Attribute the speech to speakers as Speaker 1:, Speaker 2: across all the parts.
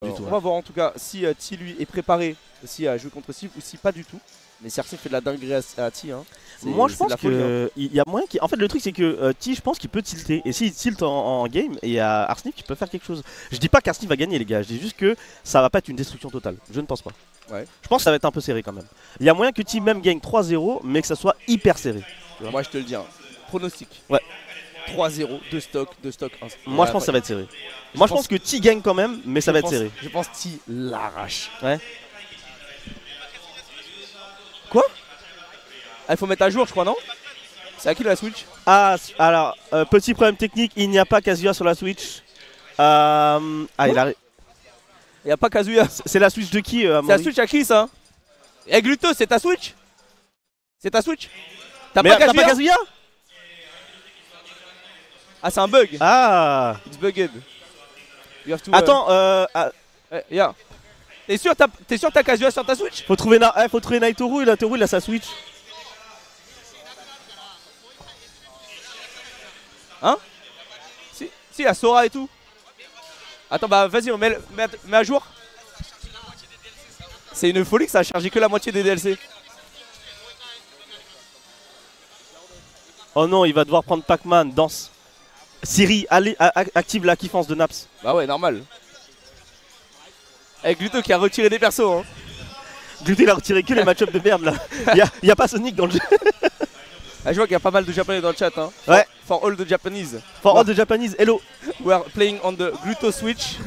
Speaker 1: On
Speaker 2: ouais.
Speaker 1: va voir en tout cas si Ti lui est préparé aussi à jouer contre Steve ou si pas du tout. Mais si Arsene fait de la dinguerie à Ti, hein,
Speaker 2: moi je pense
Speaker 1: qu'il
Speaker 2: y a moyen qu'il... En fait le truc c'est que Ti je pense qu'il peut tilter. Et s'il tilte en game, il y a Arsene qui peut faire quelque chose. Je dis pas qu'Arsene va gagner les gars, je dis juste que ça va pas être une destruction totale. Je ne pense pas.
Speaker 1: Ouais.
Speaker 2: Je pense que ça va être un peu serré quand même. Il y a moyen que Ti même gagne 3-0 mais que ça soit hyper serré.
Speaker 1: Moi je te le dis, hein. Pronostic.
Speaker 2: Ouais.
Speaker 1: 3-0, 2 stocks, 2 stocks.
Speaker 2: Moi je pense que ça va être serré. Moi je pense que Ti gagne quand même, mais ça va être serré.
Speaker 1: Je pense Ti l'arrache.
Speaker 2: Ouais.
Speaker 1: Quoi? Ah, il faut mettre à jour, je crois, non? C'est à qui la Switch?
Speaker 2: Ah, alors, petit problème technique, il n'y a pas Kazuya sur la Switch. Ah, il a...
Speaker 1: Il n'y a pas Kazuya.
Speaker 2: C'est la Switch de qui
Speaker 1: C'est la Switch à qui ça? Eh Gluto, c'est ta Switch? C'est ta Switch? T'as
Speaker 2: pas Kazuya?
Speaker 1: Ah, c'est un bug.
Speaker 2: Ah,
Speaker 1: it's bugged. You have to,
Speaker 2: attends,
Speaker 1: yeah. T'es sûr t'as Kazuya sur ta Switch?
Speaker 2: faut trouver Naitoru, et Naitoru il a sa Switch.
Speaker 1: Hein? Si, il y a Sora et tout. Attends, bah vas-y, on met à jour. C'est une folie que ça a chargé que la moitié des DLC.
Speaker 2: Oh non, il va devoir prendre Pac-Man, danse. Siri, allez, active la kiffance de Naps.
Speaker 1: Bah ouais, normal. Avec Gluto qui a retiré des persos, hein.
Speaker 2: Gluto il a retiré que les match-up de merde là. Y a pas Sonic dans le jeu.
Speaker 1: Ah, je vois qu'il y a pas mal de japonais dans le chat, hein.
Speaker 2: Ouais.
Speaker 1: For all the Japanese.
Speaker 2: For all the Japanese, hello.
Speaker 1: We are playing on the Gluto Switch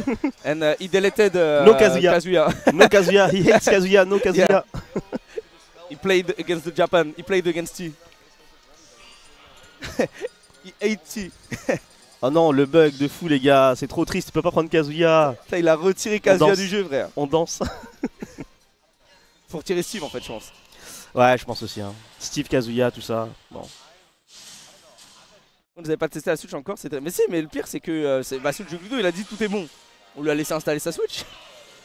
Speaker 1: and he deleted
Speaker 2: no Kazuya. No Kazuya, he hates Kazuya, no Kazuya.
Speaker 1: Yeah. He played against the Japan, he played against T. He hate T.
Speaker 2: Oh non, le bug de fou les gars, c'est trop triste, il peut pas prendre Kazuya.
Speaker 1: Ça, il a retiré Kazuya du jeu, frère.
Speaker 2: On danse.
Speaker 1: Faut retirer Steve en fait, je pense.
Speaker 2: Ouais, je pense aussi. Hein. Steve, Kazuya, tout ça. Bon.
Speaker 1: Vous n'avez pas testé la Switch encore? Mais si, mais le pire c'est que Switch Gluto, il a dit tout est bon. On lui a laissé installer sa Switch.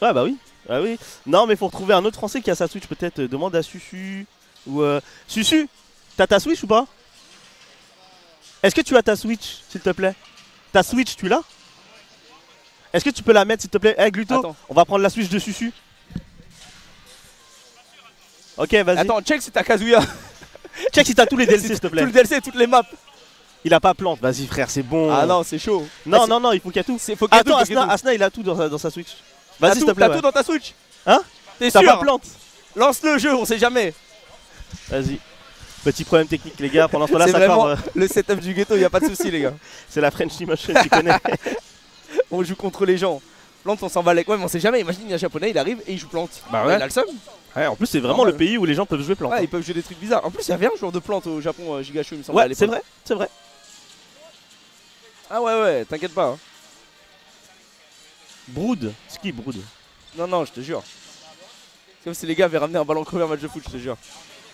Speaker 2: Ouais, bah oui. Ah oui. Non, mais faut retrouver un autre français qui a sa Switch peut-être. Demande à Susu. Ou Susu, t'as ta Switch ou pas? Est-ce que tu as ta Switch, s'il te plaît? Ta Switch, tu l'as? Est-ce que tu peux la mettre, s'il te plaît? Eh, Gluto,
Speaker 1: attends.
Speaker 2: On va prendre la Switch de Susu. Ok, vas-y.
Speaker 1: Attends, check si t'as Kazuya.
Speaker 2: Check si t'as tous les DLC, s'il te plaît.
Speaker 1: Tous les DLC, toutes les maps.
Speaker 2: Il a pas plante, vas-y frère, c'est bon.
Speaker 1: Ah non, c'est chaud.
Speaker 2: Non, non, il faut qu'il y a tout. Attends, Asna, il a tout dans sa Switch. Vas-y, s'il te plaît.
Speaker 1: T'as tout dans ta Switch?
Speaker 2: Hein?
Speaker 1: T'es sûr?
Speaker 2: T'as pas plante?
Speaker 1: Lance le jeu, on sait jamais.
Speaker 2: Vas-y. Petit problème technique, les gars. Pendant ce temps-là,
Speaker 1: ça vraiment le setup du ghetto, y a pas de souci, les gars.
Speaker 2: C'est la French Motion, tu connais.
Speaker 1: On joue contre les gens. Plante, on s'en va avec. Ouais, mais on sait jamais. Imagine, il y a un japonais, il arrive et il joue plante.
Speaker 2: Bah ouais.
Speaker 1: Il a le seum.
Speaker 2: Ouais, en plus, c'est vraiment le pays où les gens peuvent jouer plante.
Speaker 1: Ouais, ils peuvent jouer des trucs bizarres. En plus, il y avait un joueur de plante au Japon, Gigasho, il me semble.
Speaker 2: Ouais, c'est vrai, c'est vrai.
Speaker 1: Ah ouais, t'inquiète pas. Hein.
Speaker 2: Brood, c'est qui Brood?
Speaker 1: Non, je te jure. C'est comme si les gars avaient ramené un ballon crevé en match de foot, je te jure.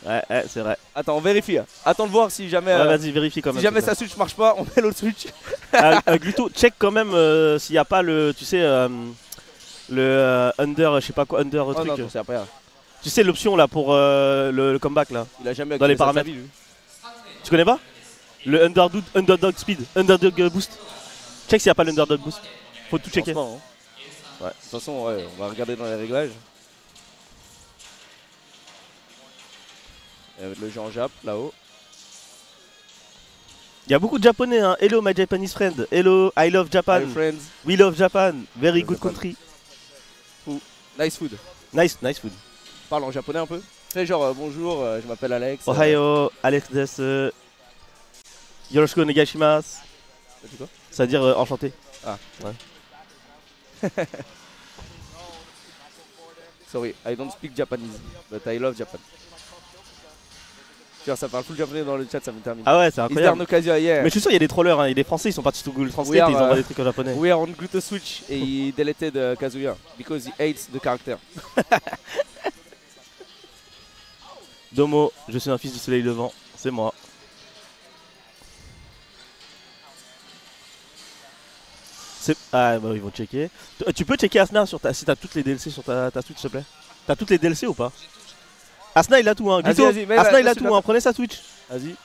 Speaker 2: Ouais, c'est vrai.
Speaker 1: Attends, on vérifie. Hein. Attends de voir si jamais.
Speaker 2: Ouais, vas-y, vérifie quand même.
Speaker 1: Si jamais sa Switch marche pas, on met l'autre Switch.
Speaker 2: Gluto, check quand même s'il n'y a pas le. Tu sais, le under, je sais pas quoi, under truc.
Speaker 1: Non, c'est après.
Speaker 2: Tu sais, l'option là pour le comeback là.
Speaker 1: Il a jamais
Speaker 2: dans les paramètres.
Speaker 1: Vie, lui.
Speaker 2: Tu connais pas? Le underdog speed, underdog boost. Check s'il n'y a pas l'underdog boost. Faut tout checker.
Speaker 1: Hein. Ouais, de toute façon, ouais, on va regarder dans les réglages. Avec le jeu en Jap là-haut.
Speaker 2: Il y a beaucoup de japonais, hein. Hello my Japanese friend. Hello, I love Japan.
Speaker 1: Hi friends.
Speaker 2: We love Japan. Very good country.
Speaker 1: Nice food.
Speaker 2: Nice food.
Speaker 1: Parle en japonais un peu. Fais genre bonjour, je m'appelle Alex.
Speaker 2: Ohayo, Alex desu. Yoroshiku onegaishimasu.
Speaker 1: Ça dit quoi?
Speaker 2: Ça veut dire enchanté.
Speaker 1: Ah.
Speaker 2: Ouais.
Speaker 1: Sorry, I don't speak Japanese, but I love Japan. Ça parle full japonais dans le chat, ça me termine.
Speaker 2: Ah ouais, c'est incroyable.
Speaker 1: No Kazuya, yeah.
Speaker 2: Mais je suis sûr, il y a des trollers, hein. Il y a des Français, ils sont partis sur Google Translate et ils envoient des trucs en japonais.
Speaker 1: We are on Gluto Switch et he deleted Kazuya because he hates the character.
Speaker 2: Domo, je suis un fils du soleil levant, c'est moi. Ah bah ils vont checker. Tu peux checker Asna sur si t'as toutes les DLC sur ta Switch s'il te plaît. T'as toutes les DLC ou pas? Asna il a tout hein. Gluto, Asna il a tout hein. Prenez sa Switch.
Speaker 1: Vas-y.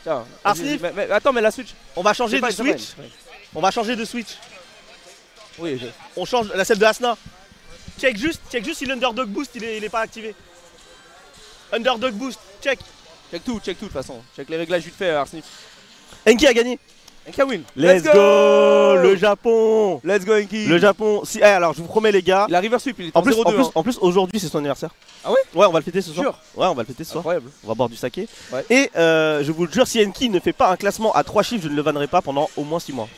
Speaker 1: Tiens.
Speaker 2: Arsnif.
Speaker 1: Attends mais la Switch.
Speaker 2: On va changer de Switch. On va changer de Switch.
Speaker 1: Oui,
Speaker 2: On change la celle de Asna. Check juste si l'underdog boost il est pas activé. Underdog boost, check.
Speaker 1: check tout de toute façon. Check les réglages vite fait, Arsnif.
Speaker 2: Enki a gagné.
Speaker 1: Enki a win.
Speaker 2: Let's go le Japon.
Speaker 1: Let's go Enki.
Speaker 2: Le Japon. Si, alors je vous promets les gars.
Speaker 1: Il a reverse sweep, il est
Speaker 2: En plus,
Speaker 1: 0-2.
Speaker 2: en plus aujourd'hui c'est son anniversaire.
Speaker 1: Ah ouais?
Speaker 2: Ouais, on va le fêter ce soir.
Speaker 1: Sûr.
Speaker 2: Ouais, on va le fêter ce soir.
Speaker 1: Incroyable.
Speaker 2: On va boire du saké.
Speaker 1: Ouais.
Speaker 2: Et je vous le jure, si Enki ne fait pas un classement à 3 chiffres, je ne le vannerai pas pendant au moins 6 mois.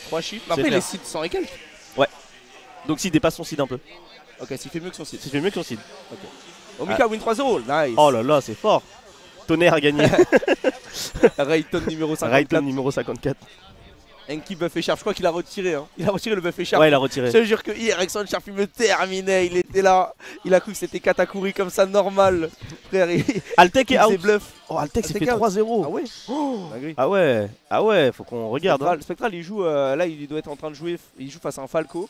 Speaker 1: 3 chiffres.
Speaker 2: C'est
Speaker 1: Après, il
Speaker 2: clair.
Speaker 1: est seed 100 et quelques.
Speaker 2: Donc s'il dépasse son seed un peu.
Speaker 1: Ok, s'il fait mieux que son seed.
Speaker 2: S'il fait mieux que son seed.
Speaker 1: Omika win 3-0. Nice.
Speaker 2: Oh là là, c'est fort. Tonnerre a gagné.
Speaker 1: Rayton numéro 54.
Speaker 2: Rayton numéro 54.
Speaker 1: Enki buff écharpe. Je crois qu'il a retiré. Hein. Il a retiré le buff écharpe.
Speaker 2: Ouais, il a retiré.
Speaker 1: Je te jure que hier, Exxon Sharp il me terminait. Il était là. Il a cru que c'était Katakuri comme ça, normal. Frère,
Speaker 2: Altec est
Speaker 1: il faisait
Speaker 2: out.
Speaker 1: bluff.
Speaker 2: Oh, Altec s'est
Speaker 1: Altec
Speaker 2: fait
Speaker 1: out.
Speaker 2: 3-0.
Speaker 1: Ah ouais. Dinguerie.
Speaker 2: Ah ouais, faut qu'on regarde. Hein.
Speaker 1: Spectral, il joue. Là, il doit être en train de jouer. Il joue face à un Falco.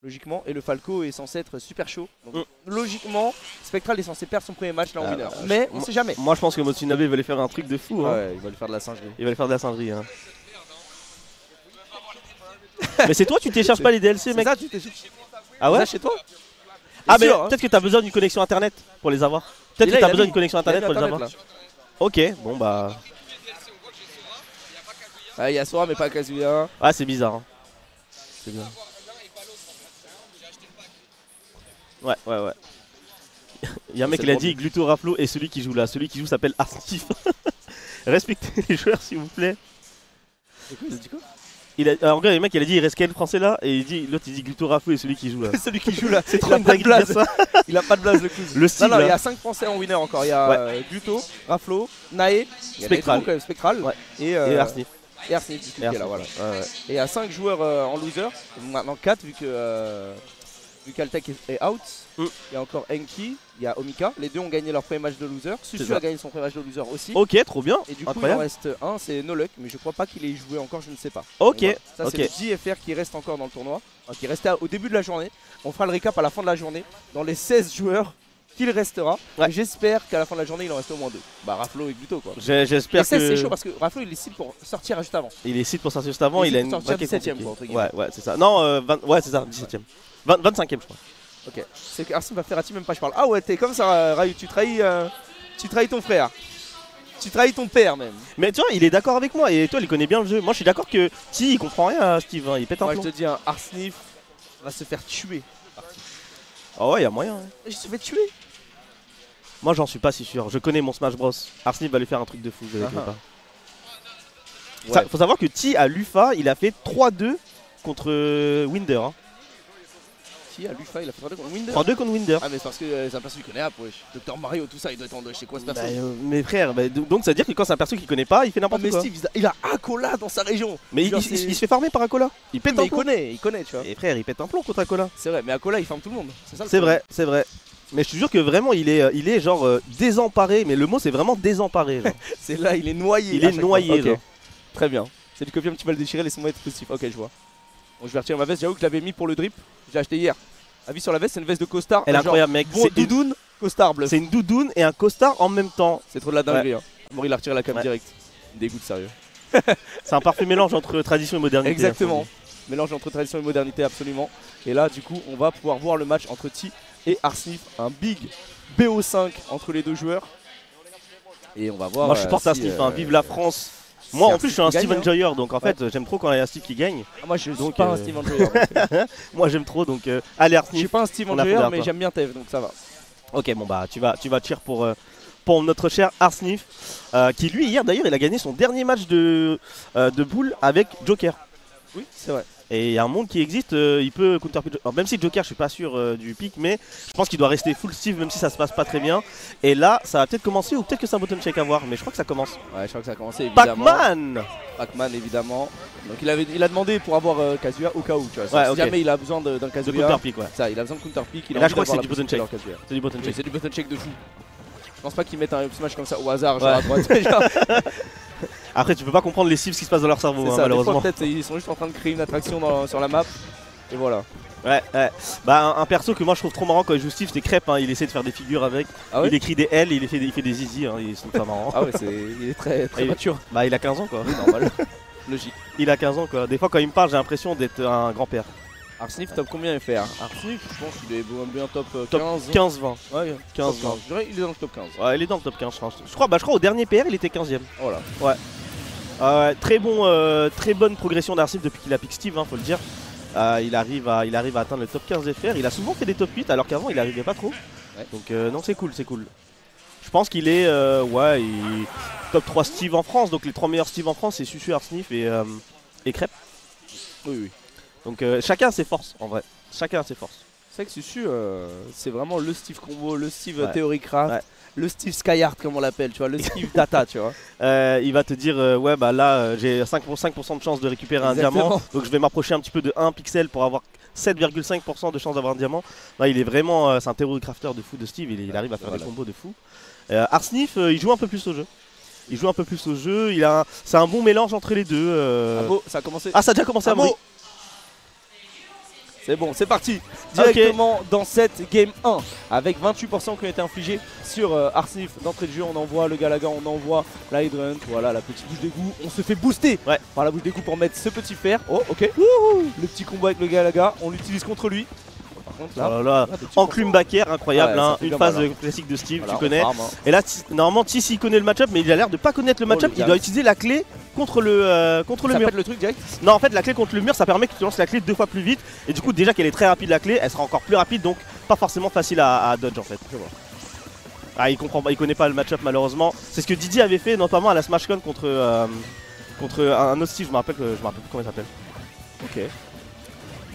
Speaker 1: Logiquement, et le Falco est censé être super chaud. Donc, logiquement, Spectral est censé perdre son premier match là en winner. Mais on sait jamais.
Speaker 2: Moi je pense que Motsunabe va aller faire un truc de fou. Hein.
Speaker 1: Ouais, il va lui faire de la singerie.
Speaker 2: Il va aller faire de la singerie. Hein. Mais c'est toi, tu télécharges pas les DLC, mec?
Speaker 1: Ça, tu t'es
Speaker 2: Ah ouais?
Speaker 1: ça chez toi?
Speaker 2: Ah, mais
Speaker 1: sûr, hein.
Speaker 2: peut-être que t'as besoin d'une connexion internet pour les avoir. Peut-être
Speaker 1: Et
Speaker 2: que
Speaker 1: là,
Speaker 2: t'as
Speaker 1: il a
Speaker 2: besoin
Speaker 1: mis-
Speaker 2: d'une connexion internet pour les avoir.
Speaker 1: Là.
Speaker 2: Ok, bon bah.
Speaker 1: Ah, il y a Sora, mais pas Kazuya.
Speaker 2: Ah, c'est bizarre. Hein. C'est bien. Ouais. Il y a un mec
Speaker 1: C'est
Speaker 2: qui a
Speaker 1: bon.
Speaker 2: dit Gluto Raflo et celui qui joue là. Celui qui joue s'appelle Arstif. Respectez les joueurs s'il vous plaît.
Speaker 1: C'est quoi, il a dit quoi?
Speaker 2: En gros, le mec il a dit il reste quel français là et il dit l'autre il dit Gluto Raflo et celui qui joue là.
Speaker 1: Celui qui joue là,
Speaker 2: C'est
Speaker 1: il
Speaker 2: trop
Speaker 1: a
Speaker 2: une
Speaker 1: pas de
Speaker 2: blague de dire
Speaker 1: blase.
Speaker 2: ça.
Speaker 1: Il a pas de blase le clown.
Speaker 2: Le style
Speaker 1: Non, il y
Speaker 2: là.
Speaker 1: a 5 français en winner encore. Il y a Gluto, Raflo, Nae, il y en a
Speaker 2: Spectral.
Speaker 1: trop, quand même, Spectral
Speaker 2: Ouais.
Speaker 1: et
Speaker 2: Et Arsnif.
Speaker 1: Et Arsnif, du coup, qui est là, voilà.
Speaker 2: Ouais.
Speaker 1: Et il y a 5 joueurs en loser, maintenant 4 vu qu'Altec est out. Il y a encore Enki, il y a Omika, les deux ont gagné leur premier match de loser. Susu
Speaker 2: ça.
Speaker 1: a gagné son premier match de loser aussi.
Speaker 2: Ok, trop bien.
Speaker 1: Et du coup il en
Speaker 2: Incroyable.
Speaker 1: reste un, c'est No Luck, mais je crois pas qu'il ait joué encore, je ne sais pas.
Speaker 2: Ok,
Speaker 1: Donc voilà. Ça
Speaker 2: ok.
Speaker 1: c'est le JFR qui reste encore dans le tournoi, enfin, qui restait au début de la journée. On fera le récap à la fin de la journée, dans les 16 joueurs qu'il restera.
Speaker 2: Ouais.
Speaker 1: Et j'espère qu'à la fin de la journée il en reste au moins 2. Bah Raflo et Gluto quoi.
Speaker 2: J'espère
Speaker 1: Les 16 c'est
Speaker 2: que
Speaker 1: chaud parce que Raflo il est cible pour sortir juste avant.
Speaker 2: il est site pour sortir juste avant.
Speaker 1: Il
Speaker 2: Il a
Speaker 1: est
Speaker 2: une
Speaker 1: sortir
Speaker 2: braquette
Speaker 1: 17e,
Speaker 2: compliquée.
Speaker 1: quoi, entre guillemets.
Speaker 2: Ouais, c'est ça. Non, ouais, c'est ça, 17ème. 25ème, je crois.
Speaker 1: Ok, c'est que Arsene va faire à team, même pas je parle. Ah ouais, t'es comme ça, Rayu, tu trahis ton frère. Tu trahis ton père même.
Speaker 2: Mais tu vois, il est d'accord avec moi et toi, il connaît bien le jeu. Moi, je suis d'accord que Ti, il comprend rien à Steve. Hein. Il pète un
Speaker 1: Moi je
Speaker 2: plomb.
Speaker 1: te dis, un Arsnif va se faire tuer.
Speaker 2: Oh ouais, il y a moyen. Hein.
Speaker 1: Il se fait tuer.
Speaker 2: Moi, j'en suis pas si sûr. Je connais mon Smash Bros. Arsnif va lui faire un truc de fou. Je
Speaker 1: Ah.
Speaker 2: pas.
Speaker 1: Ouais.
Speaker 2: Faut savoir que Ti à l'UFA, il a fait 3-2 contre Winder. Hein.
Speaker 1: Qui a Lufa, il a fait 3-2 contre Winder.
Speaker 2: 3-2 contre Winder.
Speaker 1: Ah mais c'est parce que c'est un perso qu'il connaît, wesh. Dr Mario, tout ça, il doit être en chez quoi ce perso?
Speaker 2: Mes frères, donc ça veut dire que quand c'est un perso qu'il connaît pas, il fait
Speaker 1: Ah,
Speaker 2: n'importe
Speaker 1: mais
Speaker 2: quoi.
Speaker 1: Steve, il a Akola dans sa région.
Speaker 2: Mais
Speaker 1: Genre,
Speaker 2: il se fait farmer par Akola. Il pète
Speaker 1: Mais
Speaker 2: un
Speaker 1: il
Speaker 2: plomb.
Speaker 1: connaît, tu vois.
Speaker 2: Et frère, il pète un plomb contre Akola.
Speaker 1: C'est vrai, mais Akola il farme tout le monde. C'est ça le
Speaker 2: C'est
Speaker 1: problème.
Speaker 2: vrai, c'est vrai. Mais je te jure que vraiment il est genre désemparé, mais le mot c'est vraiment désemparé. Genre.
Speaker 1: C'est là, il est noyé.
Speaker 2: Il
Speaker 1: à
Speaker 2: est
Speaker 1: chaque
Speaker 2: noyé.
Speaker 1: fois. Ok.
Speaker 2: Genre.
Speaker 1: Très bien. C'est du copium, tu vas le déchirer, laisse-moi être positif. Ok, je vois. Bon, je vais retirer ma veste. J'avoue que je l'avais mis pour le drip. J'ai acheté hier. Avis sur la veste, c'est une veste de costard.
Speaker 2: Elle est
Speaker 1: genre
Speaker 2: incroyable, mec.
Speaker 1: Bon, doudoune, costard bleu.
Speaker 2: C'est une doudoune et un costard en même temps.
Speaker 1: C'est trop de la dinguerie. Hein. Bon, il a retiré la cam
Speaker 2: Ouais.
Speaker 1: direct. Dégoûte, sérieux.
Speaker 2: C'est un parfait mélange entre tradition et modernité.
Speaker 1: Exactement. Mélange entre tradition et modernité, absolument. Et là, du coup, on va pouvoir voir le match entre Ti et Arsnif. Un big BO5 entre les deux joueurs. Et on va voir.
Speaker 2: Moi je supporte Arsnif, hein. Vive la France. Moi en plus je suis un
Speaker 1: Arsnif qui
Speaker 2: Steve
Speaker 1: gagne,
Speaker 2: Enjoyer donc en fait j'aime trop quand il y a un Steve qui gagne.
Speaker 1: Ah, moi, je suis
Speaker 2: Donc,
Speaker 1: pas un Steve Enjoyer.
Speaker 2: Moi j'aime trop donc allez
Speaker 1: Je
Speaker 2: Arsnif.
Speaker 1: suis pas un Steve
Speaker 2: On a
Speaker 1: Enjoyer,
Speaker 2: fondé un
Speaker 1: mais
Speaker 2: peu.
Speaker 1: j'aime bien Tev, donc ça va.
Speaker 2: Ok bon bah tu vas cheer pour notre cher Arsnif qui lui hier d'ailleurs il a gagné son dernier match de boule avec Joker.
Speaker 1: Oui, c'est vrai.
Speaker 2: Et il y a un monde qui existe, il peut counter pick. Alors, même si Joker, je suis pas sûr du pick, mais je pense qu'il doit rester full Steve même si ça se passe pas très bien. Et là, ça va peut-être commencer ou peut-être que c'est un button check à voir, mais je crois que ça commence.
Speaker 1: Ouais, je crois que ça a commencé évidemment.
Speaker 2: Pac-Man.
Speaker 1: Pac-Man évidemment. Donc il a demandé pour avoir Kazuya au cas où, tu vois.
Speaker 2: Ouais,
Speaker 1: si
Speaker 2: ok.
Speaker 1: jamais il a besoin d'un
Speaker 2: De
Speaker 1: Kazuya.
Speaker 2: counter pick, ouais.
Speaker 1: Ça, il a besoin de counter pick. Il
Speaker 2: Et
Speaker 1: a
Speaker 2: là,
Speaker 1: envie
Speaker 2: je crois que c'est
Speaker 1: d'avoir
Speaker 2: du
Speaker 1: la
Speaker 2: button
Speaker 1: possibilité
Speaker 2: check.
Speaker 1: d'avoir Kazuya.
Speaker 2: C'est du button
Speaker 1: Oui,
Speaker 2: check.
Speaker 1: c'est du button check de fou. Je pense pas qu'ils mettent un up smash comme ça au hasard, genre
Speaker 2: Ouais.
Speaker 1: à droite. Genre,
Speaker 2: Après, tu peux pas comprendre les cibles, ce qui se passe dans leur cerveau,
Speaker 1: c'est
Speaker 2: hein,
Speaker 1: ça, des fois
Speaker 2: malheureusement.
Speaker 1: peut-être ils sont juste en train de créer une attraction sur la map. Et voilà.
Speaker 2: Ouais. Bah, un perso que moi je trouve trop marrant quand il joue Steve, c'est Crêpe. Hein. Il essaie de faire des figures avec.
Speaker 1: Ah ouais.
Speaker 2: Il écrit des L, il fait des easy. Hein. Il est pas marrant.
Speaker 1: Ah ouais, il est très
Speaker 2: Et-
Speaker 1: mature.
Speaker 2: Bah, il a 15 ans quoi.
Speaker 1: Oui, normal. Logique.
Speaker 2: Il a 15 ans quoi. Des fois quand il me parle j'ai l'impression d'être un grand-père.
Speaker 1: Arsnif top combien FR? Arsnif, je pense qu'il est bien top 15.
Speaker 2: Top 15-20.
Speaker 1: Ouais,
Speaker 2: 15,
Speaker 1: 15. Je dirais il est dans le top 15.
Speaker 2: Ouais, il est dans le top 15 je crois. Je crois au dernier PR il était 15ème.
Speaker 1: Voilà.
Speaker 2: Ouais. Très bonne progression d'Arsnif depuis qu'il a pick Steve, hein, faut le dire. Il arrive à atteindre le top 15 FR. Il a souvent fait des top 8 alors qu'avant il arrivait pas trop.
Speaker 1: Ouais.
Speaker 2: Donc non c'est cool. Je pense qu'il est top 3 Steve en France. Donc les 3 meilleurs Steve en France c'est Susu, Arsnif et Crêpe.
Speaker 1: Oui.
Speaker 2: Donc chacun a ses forces en vrai. Chacun a ses forces.
Speaker 1: C'est vrai que Susu, c'est vraiment le Steve combo, le Steve Theorycraft,
Speaker 2: Ouais.
Speaker 1: le Steve Skyheart comme on l'appelle, tu vois, le Steve Data, tu vois.
Speaker 2: Il va te dire ouais bah là j'ai 5% de chance de récupérer un
Speaker 1: Exactement.
Speaker 2: diamant. Donc je vais m'approcher un petit peu de 1 pixel pour avoir 7,5% de chance d'avoir un diamant. Là il est vraiment c'est un Theorycrafter de fou de Steve. Il arrive à faire des combos de fou. Arsnif il joue un peu plus au jeu. C'est un bon mélange entre les deux.
Speaker 1: Amo, ça a commencé.
Speaker 2: Ah ça a déjà commencé à
Speaker 1: Amo. C'est bon, c'est parti. Directement dans cette game 1 avec 28% qui ont été infligés sur Arsnif. D'entrée de jeu, on envoie le Galaga, on envoie l'Hydrant. Voilà la petite bouche d'égout. On se fait booster par la bouche d'égout pour mettre ce petit fer. Oh, ok. Le petit combo avec le Galaga, on l'utilise contre lui. Par contre, là,
Speaker 2: enclume backer, incroyable,
Speaker 1: Ouais,
Speaker 2: hein,
Speaker 1: une
Speaker 2: phase classique de Steve,
Speaker 1: voilà,
Speaker 2: tu connais.
Speaker 1: farm, hein.
Speaker 2: Et là, normalement, Tis il connaît le match-up, mais il a l'air de pas connaître le match-up. Il doit utiliser la clé contre le
Speaker 1: Ça
Speaker 2: mur.
Speaker 1: pète le truc direct.
Speaker 2: Non, en fait, la clé contre le mur, ça permet que tu lances la clé 2 fois plus vite. Et du coup, déjà qu'elle est très rapide, la clé, elle sera encore plus rapide, donc pas forcément facile à dodge en fait. Ah, il comprend pas, il connaît pas le match-up malheureusement. C'est ce que Didi avait fait, notamment à la SmashCon contre un autre Steve. Je me rappelle plus comment il s'appelle.
Speaker 1: Ok.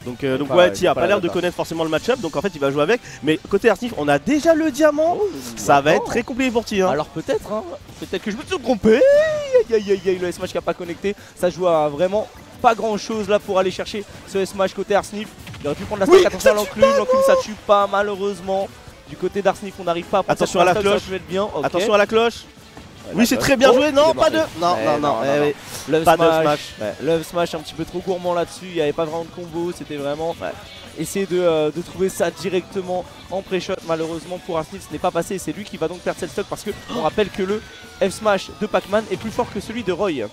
Speaker 2: Donc ouais, Tia a pas l'air de connaître forcément le match-up, donc en fait il va jouer avec. Mais côté Arsnif, on a déjà le diamant. Ça va être très compliqué pour Tia.
Speaker 1: Alors peut-être que je me suis trompé. Aïe, le S-Smash qui a pas connecté. Ça joue à vraiment pas grand chose là pour aller chercher ce S-Smash côté Arsnif. Il aurait pu prendre la stack, attention à l'enclume, ça tue pas malheureusement. Du côté d'Arsnif, on n'arrive pas à prendre
Speaker 2: attention à la cloche.
Speaker 1: Bien. Okay.
Speaker 2: Attention à la cloche. Oui, c'est très bien joué. Non, pas de. Non.
Speaker 1: Love
Speaker 2: Pas
Speaker 1: Smash.
Speaker 2: de smash.
Speaker 1: Love Smash un petit peu trop gourmand là-dessus. Il n'y avait pas vraiment de combo. C'était vraiment essayer de trouver ça directement en pré-shot. Malheureusement pour Arsnif, ce n'est pas passé. C'est lui qui va donc perdre cette stock parce que on rappelle que le F-Smash de Pac-Man est plus fort que celui de Roy.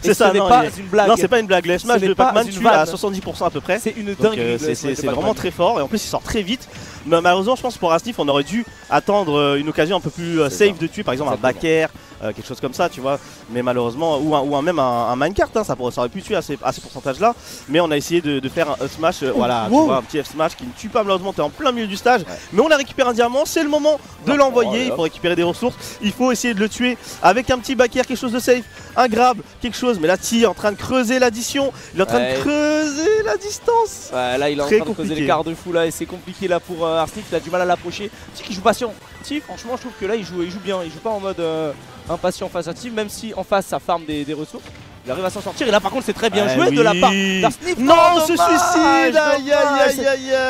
Speaker 2: C'est ça,
Speaker 1: ce n'est pas une blague.
Speaker 2: Non, c'est pas une blague. Le F-Smash de Pac-Man tue à 70% à peu près.
Speaker 1: C'est une dinguerie.
Speaker 2: C'est vraiment très fort et en plus il sort très vite. Mais malheureusement, je pense pour Arsnif, on aurait dû attendre une occasion un peu plus safe de tuer, par exemple un backer, quelque chose comme ça, tu vois. Mais malheureusement, ou même un minecart, hein, ça aurait pu tuer à ces pourcentages-là. Mais on a essayé de faire un F-Smash, voilà, tu vois, un petit F-Smash qui ne tue pas malheureusement, t'es en plein milieu du stage. Mais on a récupéré un diamant, c'est le moment de l'envoyer. Il faut récupérer des ressources, il faut essayer de le tuer avec un petit backer, quelque chose de safe, un grab, quelque chose. Mais là, T est en train de creuser l'addition, il est en train de creuser la distance.
Speaker 1: Là, il est en train de creuser les quarts de fou là et c'est compliqué là pour Arsnif, il a du mal à l'approcher. T qui joue patient. T, franchement, je trouve que là, il joue bien. Il joue pas en mode impatient face à T, même si en face, ça farm des ressources. Il arrive à s'en sortir et là par contre c'est très bien joué de la part d'Arsnif.
Speaker 2: Non, ce suicide. Aïe.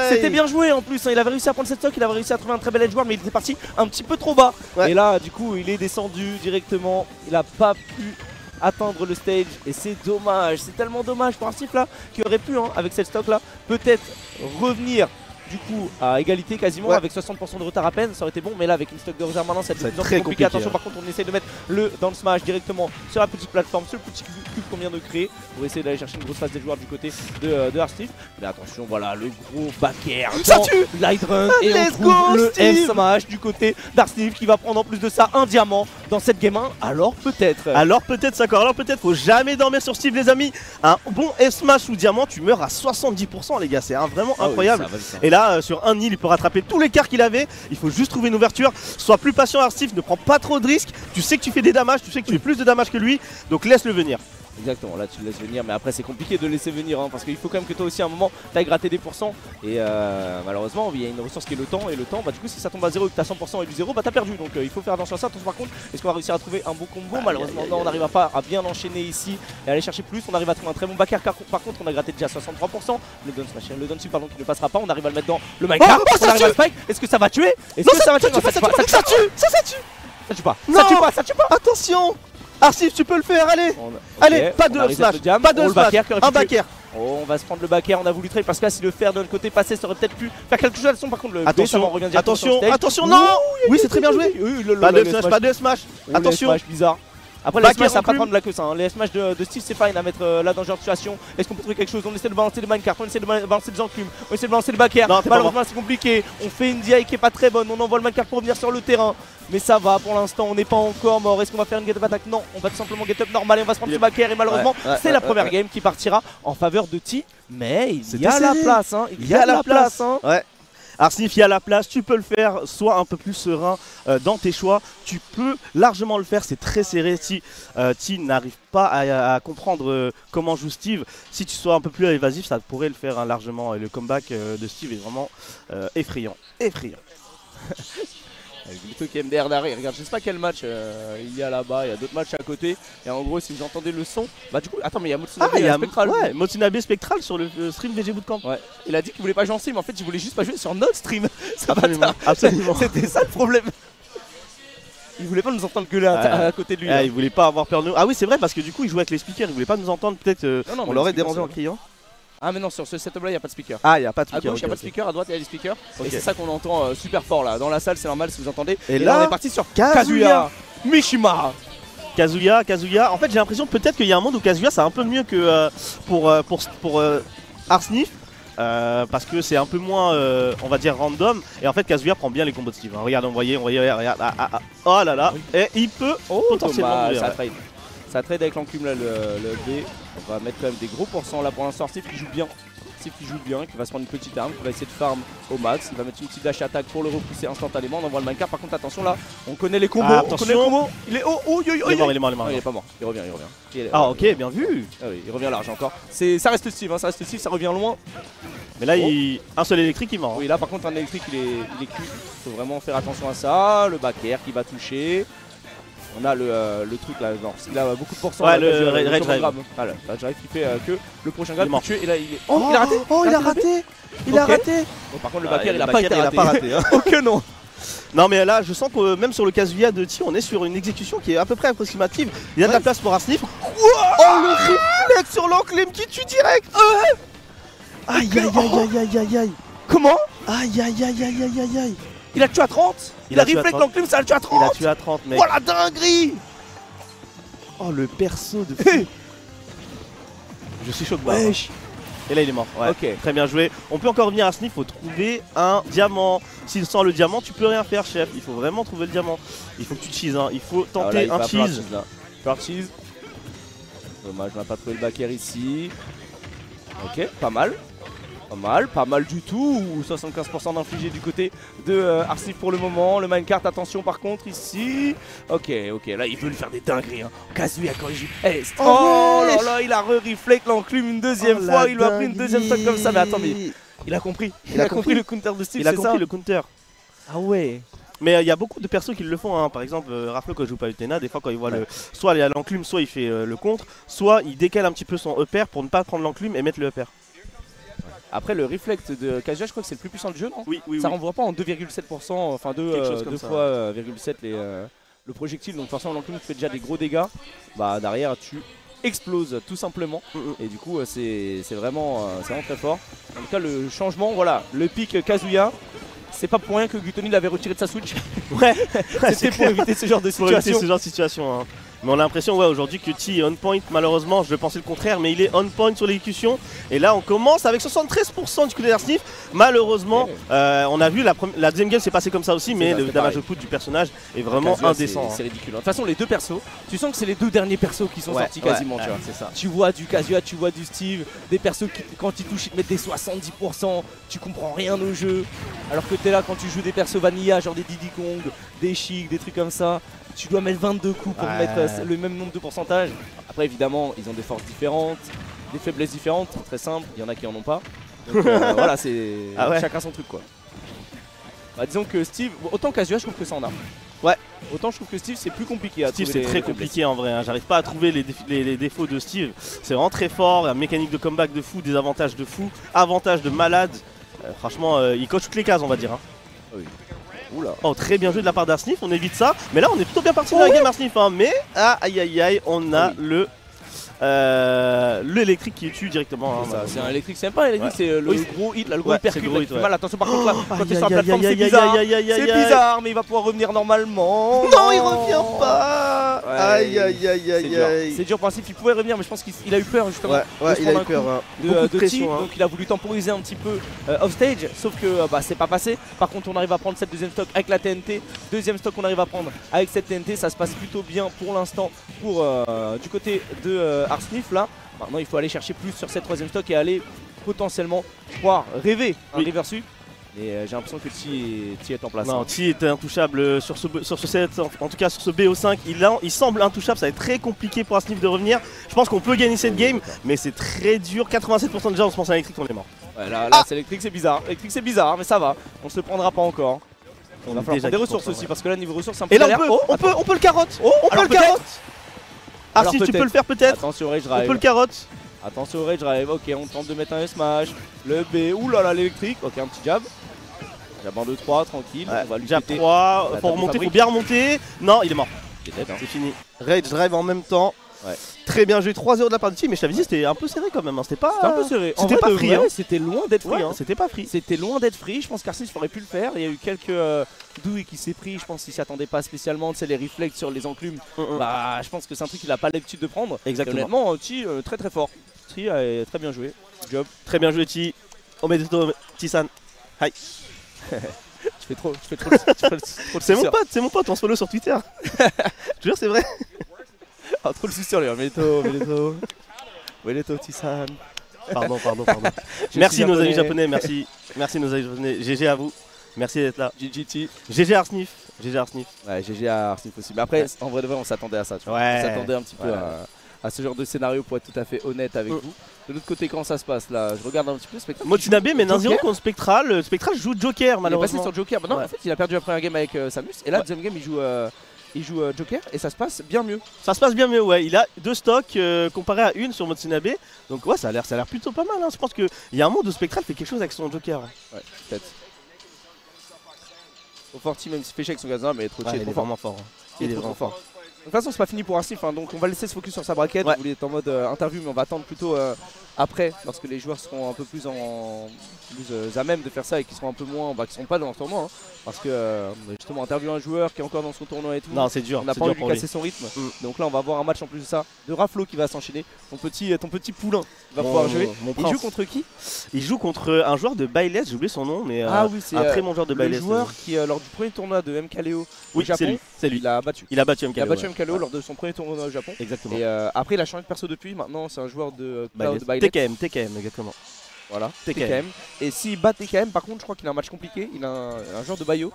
Speaker 1: C'était bien joué en plus, hein. Il avait réussi à prendre cette stock, il avait réussi à trouver un très bel edge guard mais il était parti un petit peu trop bas. Et là du coup il est descendu directement, il a pas pu atteindre le stage et c'est dommage, c'est tellement dommage pour Arsnif là qui aurait pu avec cette stock là peut-être revenir du coup à égalité quasiment avec 60% de retard à peine, ça aurait été bon mais là avec une stock de retard maintenant ça devient très compliqué. Attention par contre on essaie de mettre le dans le smash directement sur la petite plateforme, sur le petit cube qu'on vient de créer pour essayer d'aller chercher une grosse phase des joueurs du côté de Arsnif. Mais attention voilà le gros backer,
Speaker 2: ça tue
Speaker 1: l'Hydrant et on trouve le F-Smash du côté d'Arsnif qui va prendre en plus de ça un diamant dans cette game 1. Alors peut-être
Speaker 2: faut jamais dormir sur Steve les amis. Un bon F-Smash ou diamant tu meurs à 70% les gars, c'est vraiment incroyable. Et là sur un nid il peut rattraper tous les quarts qu'il avait. Il faut juste trouver une ouverture. Sois plus patient Arsnif, ne prends pas trop de risques. Tu sais que tu fais des damages, tu sais que tu fais plus de damages que lui. Donc laisse-le venir.
Speaker 1: Exactement, là tu le laisses venir, mais après c'est compliqué de le laisser venir parce qu'il faut quand même que toi aussi à un moment t'ailles gratter des pourcents. Et malheureusement il y a une ressource qui est le temps, et le temps du coup si ça tombe à 0 et que t'as 100% et du 0 t'as perdu. Donc il faut faire attention à ça. Attention par contre, est-ce qu'on va réussir à trouver un bon combo? Malheureusement non, on n'arrive pas à bien enchaîner ici et aller chercher plus. On arrive à trouver un très bon backer, par contre on a gratté déjà 63%. Le down smash, le down pardon qui ne passera pas, on arrive à le mettre dans le minecart. On arrive à le spike, est-ce que ça va tuer? Est-ce que ça va tuer?
Speaker 2: Ça tue pas.
Speaker 1: Ça tue pas.
Speaker 2: Attention Arsnif, tu peux le faire, allez. Allez, pas de smash, pas de smash, un backer.
Speaker 1: Oh, on va se prendre le backer, on a voulu trade parce que là si le fer de l'autre côté passait ça aurait peut-être pu faire quelque chose. Par contre le
Speaker 2: attention, non. Oui c'est très bien joué. Pas de smash, attention.
Speaker 1: Smash bizarre. Après les smash ça va pas prendre la queue ça, hein. Les smash de Steve c'est fine à mettre là dans ce genre de situation. Est-ce qu'on peut trouver quelque chose? On essaie de balancer les minecart, on essaie de balancer les enclumes, on essaie de balancer le back air. Malheureusement c'est compliqué, on fait une DI qui est pas très bonne, on envoie le minecart pour revenir sur le terrain. Mais ça va pour l'instant, on n'est pas encore mort. Est-ce qu'on va faire une get up attack? Non, on va tout simplement get up normal et on va se prendre ce back air. Et malheureusement c'est la première game qui partira en faveur de T. Mais il y a la place, hein. Il y a la place, hein.
Speaker 2: Ouais. Arsnif, il y a la place, tu peux le faire, sois un peu plus serein dans tes choix, tu peux largement le faire, c'est très serré. Si T n'arrive pas à comprendre comment joue Steve, si tu sois un peu plus évasif, ça pourrait le faire hein, largement. Et le comeback de Steve est vraiment effrayant.
Speaker 1: Avec le truc MDR derrière, regarde, je sais pas quel match il y a là-bas, il y a d'autres matchs à côté. Et en gros, si vous entendez le son, bah du coup, attends, mais il y a Motsunabe Spectral.
Speaker 2: Ouais, Motsunabe Spectral sur le stream VG Bootcamp.
Speaker 1: Ouais. Il a dit qu'il voulait pas jouer en stream, en fait, il voulait juste pas jouer sur notre stream. Ça
Speaker 2: absolument, absolument.
Speaker 1: C'était ça le problème. Il voulait pas nous entendre gueuler à côté de lui.
Speaker 2: Il voulait pas avoir peur de nous. Ah oui, c'est vrai, parce que du coup, il jouait avec les speakers, il voulait pas nous entendre. Peut-être on l'aurait dérangé en criant.
Speaker 1: Ah mais non, sur ce setup là il n'y a pas de speaker.
Speaker 2: Ah il n'y a pas de speaker.
Speaker 1: À gauche il n'y a pas de speaker, à droite il y a des speakers. Et c'est ça qu'on entend super fort là. Dans la salle c'est normal si vous entendez.
Speaker 2: Et là
Speaker 1: on est parti sur Kazuya Mishima.
Speaker 2: Kazuya. En fait j'ai l'impression peut-être qu'il y a un monde où Kazuya c'est un peu mieux que pour Arsnif. Parce que c'est un peu moins on va dire random. Et en fait Kazuya prend bien les combos de Steve hein. Regarde, on voyait, regarde. Oh là là. Et il peut potentiellement mourir.
Speaker 1: Ça trade avec l'enclume là, le B. On va mettre quand même des gros pourcents là pour l'instant. Steve qui joue bien. Steve qui joue bien, qui va se prendre une petite arme, qui va essayer de farm au max. Il va mettre une petite dash attaque pour le repousser instantanément. On envoie le minecart. Par contre, attention là, on connaît les combos.
Speaker 2: On connaît les combos.
Speaker 1: Il est haut. Il est mort.
Speaker 2: Non,
Speaker 1: il est pas mort. Il revient.
Speaker 2: Ah, ok, bien vu.
Speaker 1: Ah oui, il revient large encore. Ça reste Steve, hein, ça revient loin.
Speaker 2: Mais là, un seul électrique il mort.
Speaker 1: Oui, là par contre, un électrique il est cuit. Il faut vraiment faire attention à ça. Le back air qui va toucher. On a le truc là, non, il a beaucoup de pourcents.
Speaker 2: Ouais, le Rage Drive.
Speaker 1: Voilà, le Rage Drive qui fait que le prochain gars peut tuer. Et là, il est.
Speaker 2: Oh, il a raté. Il a raté.
Speaker 1: Bon, par contre, le back air, il a pas été raté.
Speaker 2: Hein.
Speaker 1: Oh que non.
Speaker 2: Non mais là je sens que même sur le Kazuya de T on est sur une exécution qui est à peu près approximative. Il y a de la place pour Arsnif. Oh le réflexe sur l'enclume qui tue direct. Aïe.
Speaker 1: Comment?
Speaker 2: Aïe.
Speaker 1: Il a tué à 30. Il a reflect l'enclume, ça a tué à 30.
Speaker 2: Il a tué à 30 mec.
Speaker 1: Oh la dinguerie.
Speaker 2: Oh le perso de fou. Je suis choqué.
Speaker 1: Wesh.
Speaker 2: Et là il est mort. Ouais.
Speaker 1: Ok.
Speaker 2: Très bien joué. On peut encore revenir à Arsnif, il faut trouver un diamant. Si sans le diamant tu peux rien faire chef. Il faut vraiment trouver le diamant. Il faut que tu cheese hein. Il faut tenter un cheese.
Speaker 1: Cheese. Dommage, on n'a pas trouvé le back air ici. Ok, pas mal. Pas mal du tout. 75% d'infligé du côté de Arsnif pour le moment. Le minecart, attention par contre ici. Ok, là il veut lui faire des dingueries. Hein. Kazuya quand il joue. Oh là, il a reflect l'enclume une deuxième fois. Il lui a pris une deuxième fois comme ça. Mais attends, mais il a compris. Il a compris le counter de Steve.
Speaker 2: Il a compris le counter.
Speaker 1: Ah ouais.
Speaker 2: Mais il y a beaucoup de persos qui le font, hein. Par exemple Raflo quand il joue pas Utena, des fois quand il voit soit il a l'enclume, soit il fait le contre, soit il décale un petit peu son upper pour ne pas prendre l'enclume et mettre le upper.
Speaker 1: Après le reflect de Kazuya je crois que c'est le plus puissant du jeu non?
Speaker 2: Oui.
Speaker 1: Ça renvoie pas en 2,7%, enfin 2 fois 0,7 le projectile, donc forcément l'enclume fait déjà des gros dégâts. Bah derrière tu exploses tout simplement et du coup c'est vraiment très fort. En tout cas le changement, voilà, le pic Kazuya. C'est pas pour rien que Gutoni l'avait retiré de sa Switch.
Speaker 2: Ouais,
Speaker 1: c'était pour éviter ce genre de
Speaker 2: situation. Hein. Mais on a l'impression aujourd'hui que T est on point, malheureusement je pensais le contraire, mais il est on point sur l'exécution. Et là on commence avec 73% du côté d'Arsnif. Malheureusement, on a vu la deuxième game s'est passée comme ça aussi, mais le damage output du personnage est vraiment indécent.
Speaker 1: C'est ridicule. De toute façon les deux persos, tu sens que c'est les deux derniers persos qui sont sortis quasiment. Tu vois.
Speaker 2: C'est ça.
Speaker 1: Tu vois du Kazuya, tu vois du Steve, des persos qui quand ils touchent ils te mettent des 70%, tu comprends rien au jeu. Alors que t'es là quand tu joues des persos vanilla, genre des Diddy Kong, des Chic, des trucs comme ça. Tu dois mettre 22 coups pour mettre le même nombre de pourcentage. Après évidemment ils ont des forces différentes, des faiblesses différentes, c'est très simple, il y en a qui en ont pas. Donc voilà, c'est chacun son truc quoi. Bah, disons que Steve, autant Kazuya je trouve que ça en a.
Speaker 2: Ouais.
Speaker 1: Autant je trouve que Steve c'est plus compliqué à
Speaker 2: Steve c'est très compliqué en vrai, hein. J'arrive pas à trouver les défauts de Steve. C'est vraiment très fort, une mécanique de comeback de fou, des avantages de fou, avantages de malade. Franchement il coche toutes les cases on va dire. Hein.
Speaker 1: Oui.
Speaker 2: Oula. Oh très bien joué de la part d'Arsnif, on évite ça. Mais là on est plutôt bien parti dans la game Arsnif hein. Mais aïe on a l'électrique qui tue directement. Hein,
Speaker 1: c'est un électrique, c'est pas un électrique, c'est le gros hit, là, le gros hypercute. Mal, attention par contre là, quand tu es sur la plateforme c'est bizarre. C'est bizarre mais il va pouvoir revenir normalement.
Speaker 2: Non il revient pas. là.
Speaker 1: Ouais,
Speaker 2: Aïe aïe aïe
Speaker 1: c'est
Speaker 2: aïe
Speaker 1: dur.
Speaker 2: aïe.
Speaker 1: C'est dur pour Asif, il pouvait revenir, mais je pense qu'il a eu peur justement.
Speaker 2: Ouais,
Speaker 1: de se
Speaker 2: il a
Speaker 1: prendre
Speaker 2: eu
Speaker 1: un
Speaker 2: peur.
Speaker 1: coup
Speaker 2: Hein.
Speaker 1: de
Speaker 2: Beaucoup de
Speaker 1: pression,
Speaker 2: pression. Hein.
Speaker 1: donc il a voulu temporiser un petit peu off stage, sauf que bah, c'est pas passé. Par contre, on arrive à prendre cette deuxième stock avec la TNT. Deuxième stock qu'on arrive à prendre avec cette TNT, ça se passe plutôt bien pour l'instant pour du côté de Arsnif là. Maintenant, il faut aller chercher plus sur cette troisième stock et aller potentiellement pouvoir rêver un reversu. Et j'ai l'impression que Ti est en place.
Speaker 2: Non, Ti est intouchable sur ce set, en tout cas sur ce BO5. Il semble intouchable, ça va être très compliqué pour Arsnif de revenir. Je pense qu'on peut gagner cette game, mais c'est très dur. 87% déjà, on se pense à l'électrique, on est mort.
Speaker 1: Ouais, là c'est électrique, c'est bizarre. Électrique, c'est bizarre, mais ça va. On se le prendra pas encore. On va falloir prendre des ressources aussi, parce que là, niveau ressources, c'est un peu
Speaker 2: Et là,
Speaker 1: galère.
Speaker 2: on peut le carotte. On peut le
Speaker 1: peut-être.
Speaker 2: carotte. Arsnif, tu peux le faire peut-être.
Speaker 1: Attention au rage
Speaker 2: On
Speaker 1: drive.
Speaker 2: peut le carotte.
Speaker 1: Attention au rage drive. Ok, on tente de mettre un smash. Le B. Ouh là là, l'électrique. Ok, un petit jab. Jab en 2-3, tranquille.
Speaker 2: Ouais,
Speaker 1: On va lui
Speaker 2: jab
Speaker 1: péter.
Speaker 2: 3,
Speaker 1: La
Speaker 2: faut
Speaker 1: table
Speaker 2: remonter,
Speaker 1: fabrique.
Speaker 2: faut bien remonter. Non, il est mort.
Speaker 1: Il est dead, hein.
Speaker 2: C'est fini. Rage drive en même temps.
Speaker 1: Ouais.
Speaker 2: Très bien joué, 3-0 de la part de Ti, mais je t'avais dit c'était un peu serré quand même, hein. C'était pas...
Speaker 1: C'était un peu serré. En
Speaker 2: C'était
Speaker 1: vrai,
Speaker 2: pas
Speaker 1: de
Speaker 2: free,
Speaker 1: vrai,
Speaker 2: hein.
Speaker 1: C'était loin d'être free.
Speaker 2: Ouais,
Speaker 1: Hein.
Speaker 2: c'était pas free.
Speaker 1: C'était loin d'être free. Je pense qu'Arsnif aurait pu le faire. Il y a eu quelques douilles qui s'est pris. Je pense qu'il s'y attendait pas spécialement. Tu sais, les reflexes sur les enclumes. Bah, je pense que c'est un truc qu'il a pas l'habitude de prendre.
Speaker 2: Exactement.
Speaker 1: Et honnêtement, Ti très très fort. Ti a très bien joué. Job.
Speaker 2: Très bien joué Ti. Omedeto Ti-san. Hi.
Speaker 1: Tu fais trop le
Speaker 2: C'est mon
Speaker 1: suceur.
Speaker 2: pote, on se follow sur Twitter. Je te jure, c'est vrai.
Speaker 1: Ah, trop le suceur, lui. Meneto, Ti-san.
Speaker 2: Pardon.
Speaker 1: Je
Speaker 2: Merci
Speaker 1: suis
Speaker 2: nos amis
Speaker 1: japonais.
Speaker 2: japonais, merci nos amis japonais. GG à vous. Merci d'être là.
Speaker 1: GGT.
Speaker 2: GG Arsnif.
Speaker 1: Ouais, GG à Arsnif aussi. Mais après, en vrai de vrai, on s'attendait à ça. Tu vois.
Speaker 2: Ouais.
Speaker 1: On s'attendait un petit peu
Speaker 2: Ouais.
Speaker 1: à ce genre de scénario pour être tout à fait honnête avec vous. De l'autre côté, comment ça se passe là? Je regarde un petit peu Spectral.
Speaker 2: Motsinabe mène 1-0
Speaker 1: Joker.
Speaker 2: contre Spectral. Spectral joue Joker
Speaker 1: Il est passé
Speaker 2: malheureusement.
Speaker 1: sur Joker. Bah non,
Speaker 2: Ouais.
Speaker 1: en fait, il a perdu la première game avec Samus. Et là,
Speaker 2: Ouais.
Speaker 1: deuxième game, il joue Joker. Et ça se passe bien mieux.
Speaker 2: Ça se passe bien mieux, ouais. Il a 2 stocks comparé à une sur Motsinabe. Donc ouais, ça a l'air plutôt pas mal. Hein. Je pense qu'il y a un monde où Spectral fait quelque chose avec son Joker.
Speaker 1: Ouais, peut-être. Au Forti, même s'il fait chier avec son gazin, mais trop
Speaker 2: Ouais,
Speaker 1: chier,
Speaker 2: il
Speaker 1: trop
Speaker 2: est
Speaker 1: fort.
Speaker 2: vraiment fort. Hein.
Speaker 1: Il est trop fort. De toute façon, c'est pas fini pour Arsnif, hein, donc on va laisser se focus sur sa braquette.
Speaker 2: Ouais.
Speaker 1: Vous voulez être en mode interview, mais on va attendre plutôt après, lorsque les joueurs seront un peu plus à même de faire ça et qui seront un peu moins, qui seront pas dans le tournoi, hein, parce que justement interviewer un joueur qui est encore dans son tournoi et tout.
Speaker 2: Non, c'est dur.
Speaker 1: On n'a
Speaker 2: c'est
Speaker 1: pas
Speaker 2: dur
Speaker 1: envie de
Speaker 2: pour
Speaker 1: lui
Speaker 2: lui.
Speaker 1: casser son rythme. Donc là, on va avoir un match en plus de ça de Raflo qui va s'enchaîner. Ton petit poulain va pouvoir jouer.
Speaker 2: Mon
Speaker 1: Il
Speaker 2: prince.
Speaker 1: joue contre qui?
Speaker 2: Il joue contre un joueur de Bayless, j'ai oublié son nom, mais
Speaker 1: Oui, c'est
Speaker 2: un très bon joueur de
Speaker 1: le
Speaker 2: Bayless.
Speaker 1: joueur qui, lors du premier tournoi de MKLeo au
Speaker 2: Oui, c'est
Speaker 1: Japon,
Speaker 2: lui. C'est lui.
Speaker 1: il a battu.
Speaker 2: Il a battu
Speaker 1: Il a
Speaker 2: MKLeo.
Speaker 1: battu
Speaker 2: ouais.
Speaker 1: MKLeo
Speaker 2: Ouais.
Speaker 1: lors de son premier tournoi au Japon.
Speaker 2: Exactement.
Speaker 1: Et après, il a changé de perso depuis. Maintenant, c'est un joueur de Cloud
Speaker 2: Bayless.
Speaker 1: Byleth.
Speaker 2: TKM, exactement.
Speaker 1: Voilà,
Speaker 2: TKM.
Speaker 1: TKM. Et s'il bat TKM, par contre, je crois qu'il a un match compliqué. Il a un joueur de Bayo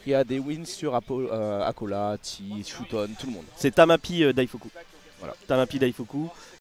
Speaker 1: qui a des wins sur Akola, Ti, Shuton, tout le monde.
Speaker 2: C'est Tamapi Daifuku.
Speaker 1: Voilà.
Speaker 2: Tamapi Daifuku.